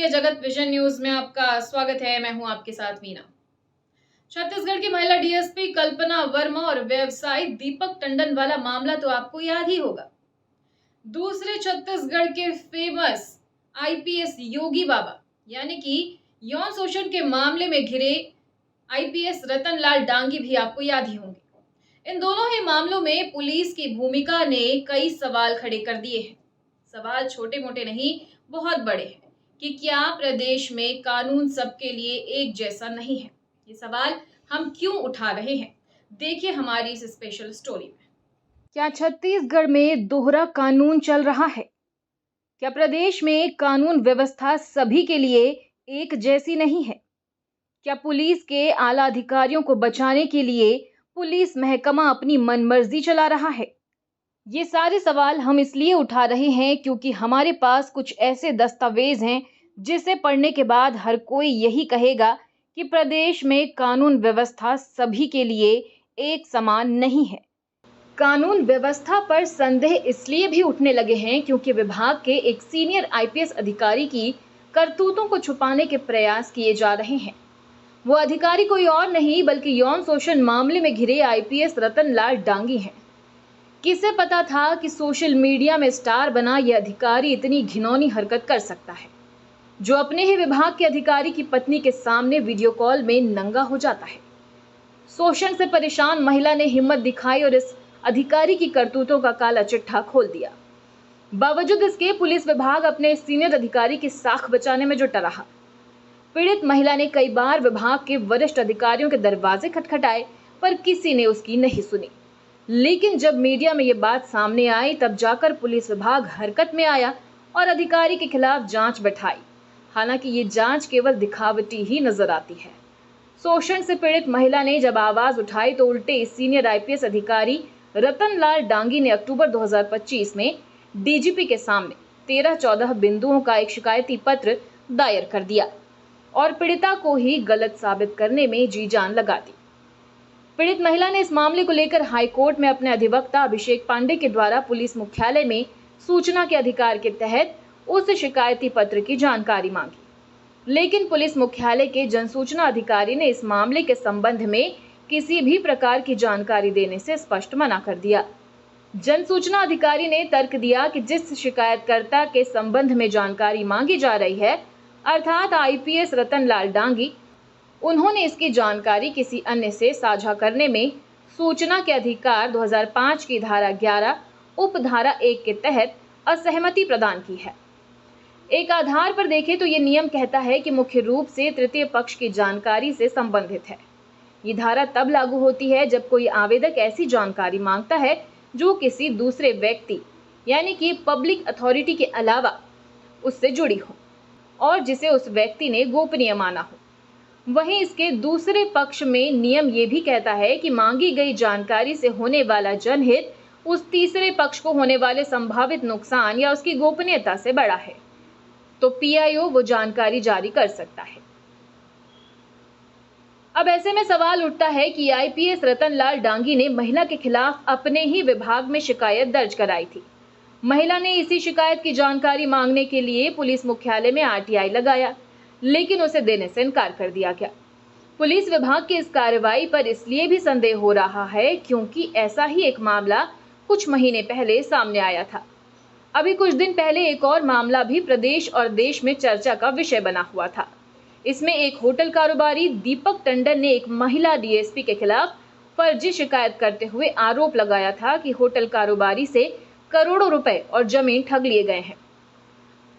देखिए जगत vision news में आपका स्वागत है। मैं हूं आपके साथ वीना। छत्तीसगढ़ की महिला डीएसपी कल्पना वर्मा और व्यवसायी दीपक टंडन वाला मामला तो आपको याद ही होगा। दूसरे छत्तीसगढ़ के फेमस आईपीएस योगी बाबा यानी कि यौन शोषण के मामले में घिरे आईपीएस रतन लाल डांगी भी आपको याद ही होंगे। इन दोनों ही मामलों में पुलिस की भूमिका ने कई सवाल खड़े कर दिए हैं। सवाल छोटे मोटे नहीं, बहुत बड़े हैं कि क्या प्रदेश में कानून सबके लिए एक जैसा नहीं है। ये सवाल हम क्यों उठा रहे हैं, देखिए हमारी इस स्पेशल स्टोरी में। क्या छत्तीसगढ़ में दोहरा कानून चल रहा है? क्या प्रदेश में कानून व्यवस्था सभी के लिए एक जैसी नहीं है? क्या पुलिस के आला अधिकारियों को बचाने के लिए पुलिस महकमा अपनी मनमर्जी चला रहा है? ये सारे सवाल हम इसलिए उठा रहे हैं क्योंकि हमारे पास कुछ ऐसे दस्तावेज हैं जिसे पढ़ने के बाद हर कोई यही कहेगा कि प्रदेश में कानून व्यवस्था सभी के लिए एक समान नहीं है। कानून व्यवस्था पर संदेह इसलिए भी उठने लगे हैं क्योंकि विभाग के एक सीनियर आईपीएस अधिकारी की करतूतों को छुपाने के प्रयास किए जा रहे हैं। वो अधिकारी कोई और नहीं बल्कि यौन शोषण मामले में घिरे आईपीएस रतन लाल डांगी हैं। किसे पता था कि सोशल मीडिया में स्टार बना यह अधिकारी इतनी घिनौनी हरकत कर सकता है, जो अपने ही विभाग के अधिकारी की पत्नी के सामने वीडियो कॉल में नंगा हो जाता है। शोषण से परेशान महिला ने हिम्मत दिखाई और इस अधिकारी की करतूतों का काला चिट्ठा खोल दिया। बावजूद इसके पुलिस विभाग अपने सीनियर अधिकारी की साख बचाने में जुटा रहा। पीड़ित महिला ने कई बार विभाग के वरिष्ठ अधिकारियों के दरवाजे खटखटाए पर किसी ने उसकी नहीं सुनी। लेकिन जब मीडिया में ये बात सामने आई तब जाकर पुलिस विभाग हरकत में आया और अधिकारी के खिलाफ जांच बैठाई। हालांकि ये जांच केवल दिखावटी ही नजर आती है। शोषण से पीड़ित महिला ने जब आवाज उठाई तो उल्टे सीनियर आईपीएस अधिकारी रतन लाल डांगी ने अक्टूबर 2025 में डीजीपी के सामने 13-14 बिंदुओं का एक शिकायती पत्र दायर कर दिया और पीड़िता को ही गलत साबित करने में जी जान लगा दी। पीड़ित महिला ने इस मामले को लेकर हाईकोर्ट में अपने अधिवक्ता अभिषेक पांडे के द्वारा पुलिस मुख्यालय में सूचना के अधिकार के तहत उस शिकायती पत्र की जानकारी मांगी। लेकिन पुलिस मुख्यालय के जनसूचना अधिकारी ने इस मामले के संबंध में किसी भी प्रकार की जानकारी देने से स्पष्ट मना कर दिया। जनसूचना अधिकारी ने तर्क दिया कि जिस शिकायतकर्ता के संबंध में जानकारी मांगी जा रही है, अर्थात आईपीएस रतन लाल डांगी, उन्होंने इसकी जानकारी किसी अन्य से साझा करने में सूचना के अधिकार 2005 की धारा 11 उपधारा 1 के तहत असहमति प्रदान की है। एक आधार पर देखें तो ये नियम कहता है कि मुख्य रूप से तृतीय पक्ष की जानकारी से संबंधित है। ये धारा तब लागू होती है जब कोई आवेदक ऐसी जानकारी मांगता है जो किसी दूसरे व्यक्ति यानी कि पब्लिक अथॉरिटी के अलावा उससे जुड़ी हो और जिसे उस व्यक्ति ने गोपनीय माना हो। वहीं इसके दूसरे पक्ष में नियम ये भी कहता है कि मांगी गई जानकारी से होने वाला जनहित उस तीसरे पक्ष को होने वाले संभावित नुकसान या उसकी गोपनीयता से बड़ा है, तो पीआईओ वो जानकारी जारी कर सकता है। अब ऐसे में सवाल उठता है कि आईपीएस रतन लाल डांगी ने महिला के खिलाफ अपने ही विभाग में शिकायत दर्ज कराई थी। महिला ने इसी शिकायत की जानकारी मांगने के लिए पुलिस मुख्यालय में आरटीआई लगाया, लेकिन उसे देने से इनकार कर दिया गया। पुलिस विभाग की इस कार्रवाई पर इसलिए भी संदेह हो रहा है क्योंकि ऐसा ही एक मामला कुछ महीने पहले सामने आया था। अभी कुछ दिन पहले एक और मामला भी प्रदेश और देश में चर्चा का विषय बना हुआ था। इसमें एक होटल कारोबारी दीपक टंडन ने एक महिला डीएसपी के खिलाफ फर्जी शिकायत करते हुए आरोप लगाया था कि होटल कारोबारी से करोड़ों रुपए और जमीन ठग लिए गए हैं।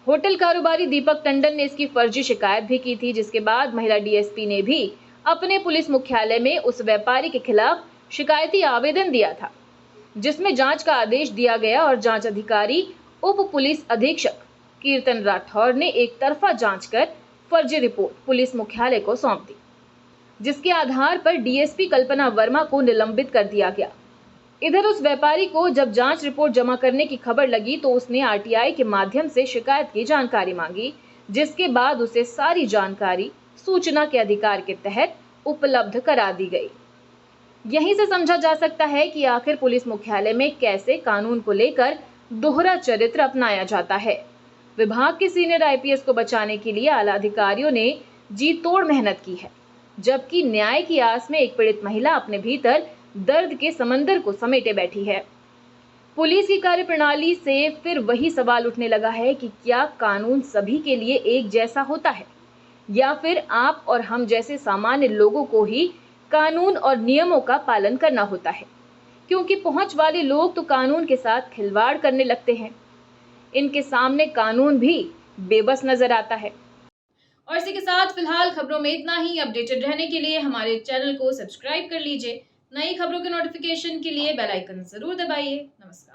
होटल कारोबारी दीपक टंडन ने इसकी फर्जी शिकायत भी की थी, जिसके बाद महिला डीएसपी ने भी अपने पुलिस मुख्यालय में उस व्यापारी के खिलाफ शिकायती आवेदन दिया था, जिसमें जांच का आदेश दिया गया और जांच अधिकारी उप पुलिस अधीक्षक कीर्तन राठौर ने एक तरफा जांच कर फर्जी रिपोर्ट पुलिस मुख्यालय को सौंप दी, जिसके आधार पर डीएसपी कल्पना वर्मा को निलंबित कर दिया गया। इधर उस व्यापारी को जब जांच रिपोर्ट जमा करने की खबर लगी तो उसने आरटीआई के माध्यम से शिकायत की जानकारी मांगी, जिसके बाद उसे सारी जानकारी सूचना के अधिकार के तहत उपलब्ध करा दी गई। यहीं से समझा जा सकता है कि आखिर पुलिस मुख्यालय में कैसे कानून को लेकर दोहरा चरित्र अपनाया जाता है। विभाग के सीनियर आईपीएस को बचाने के लिए आला अधिकारियों ने जी तोड़ मेहनत की है, जबकि न्याय की आस में एक पीड़ित महिला अपने भीतर दर्द के समंदर को समेटे बैठी है। पुलिस की कार्यप्रणाली से फिर वही सवाल उठने लगा है कि क्या कानून सभी के लिए एक जैसा होता है, या फिर आप और हम जैसे सामान्य लोगों को ही कानून और नियमों का पालन करना होता है, क्योंकि पहुंच वाले लोग तो कानून के साथ खिलवाड़ करने लगते हैं। इनके सामने कानून भी बेबस नजर आता है। और इसी के साथ फिलहाल खबरों में इतना ही। अपडेटेड रहने के लिए हमारे चैनल को सब्सक्राइब कर लीजिए। नई खबरों के नोटिफिकेशन के लिए बेल आइकन जरूर दबाइए। नमस्कार।